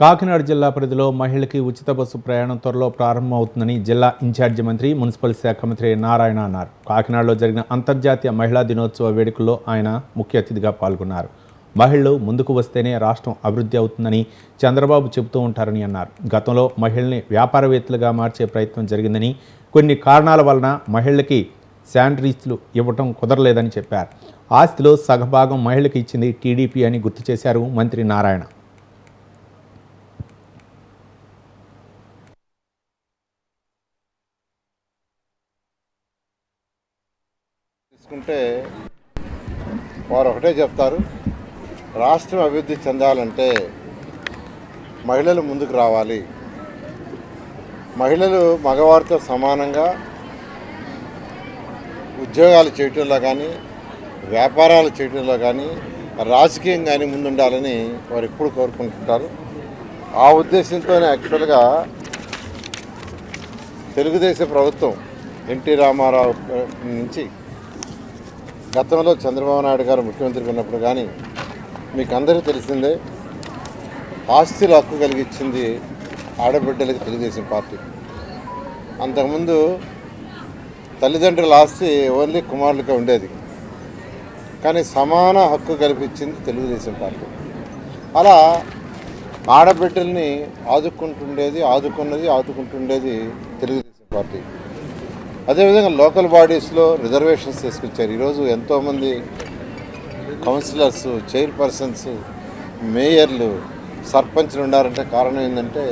కాకినాడ జిల్లా పరిధిలో మహిళలకి ఉచిత బస్సు ప్రయాణం త్వరలో ప్రారంభమవుతుందని జిల్లా ఇన్ఛార్జి మంత్రి మున్సిపల్ శాఖ మంత్రి నారాయణ అన్నారు. కాకినాడలో జరిగిన అంతర్జాతీయ మహిళా దినోత్సవ వేడుకల్లో ఆయన ముఖ్య అతిథిగా పాల్గొన్నారు. మహిళలు ముందుకు వస్తేనే రాష్ట్రం అభివృద్ధి అవుతుందని చంద్రబాబు చెబుతూ ఉంటారని అన్నారు. గతంలో మహిళల్ని వ్యాపారవేత్తలుగా మార్చే ప్రయత్నం జరిగిందని, కొన్ని కారణాల వలన మహిళలకి శాలరీలు ఇవ్వటం కుదరలేదని చెప్పారు. ఆస్తిలో సగభాగం మహిళలకు ఇచ్చింది టీడీపీ అని గుర్తు చేశారు మంత్రి నారాయణ. తీసుకుంటే వారు ఒకటే చెప్తారు, రాష్ట్రం అభివృద్ధి చెందాలంటే మహిళలు ముందుకు రావాలి, మహిళలు మగవారితో సమానంగా ఉద్యోగాలు చేయటంలో కానీ, వ్యాపారాలు చేయటంలో కానీ, రాజకీయం కానీ ముందుండాలని వారు ఎప్పుడు కోరుకుంటుంటారు. ఆ ఉద్దేశంతోనే యాక్చువల్గా తెలుగుదేశం ప్రభుత్వం ఎన్టీ రామారావు నుంచి గతంలో చంద్రబాబు నాయుడు గారు ముఖ్యమంత్రిగా ఉన్నప్పుడు కానీ మీకు అందరికీ తెలిసిందే, ఆస్తిలో హక్కు కలిగించింది ఆడబిడ్డలకి తెలుగుదేశం పార్టీ. అంతకుముందు తల్లిదండ్రుల ఆస్తి ఓన్లీ కుమారులకే ఉండేది, కానీ సమాన హక్కు కల్పించింది తెలుగుదేశం పార్టీ. అలా ఆడబిడ్డల్ని ఆదుకుంటుండేది తెలుగుదేశం పార్టీ. అదేవిధంగా లోకల్ బాడీస్లో రిజర్వేషన్స్ తీసుకొచ్చారు. ఈరోజు ఎంతోమంది కౌన్సిలర్స్, చైర్పర్సన్స్, మేయర్లు, సర్పంచ్లు ఉన్నారంటే కారణం ఏంటంటే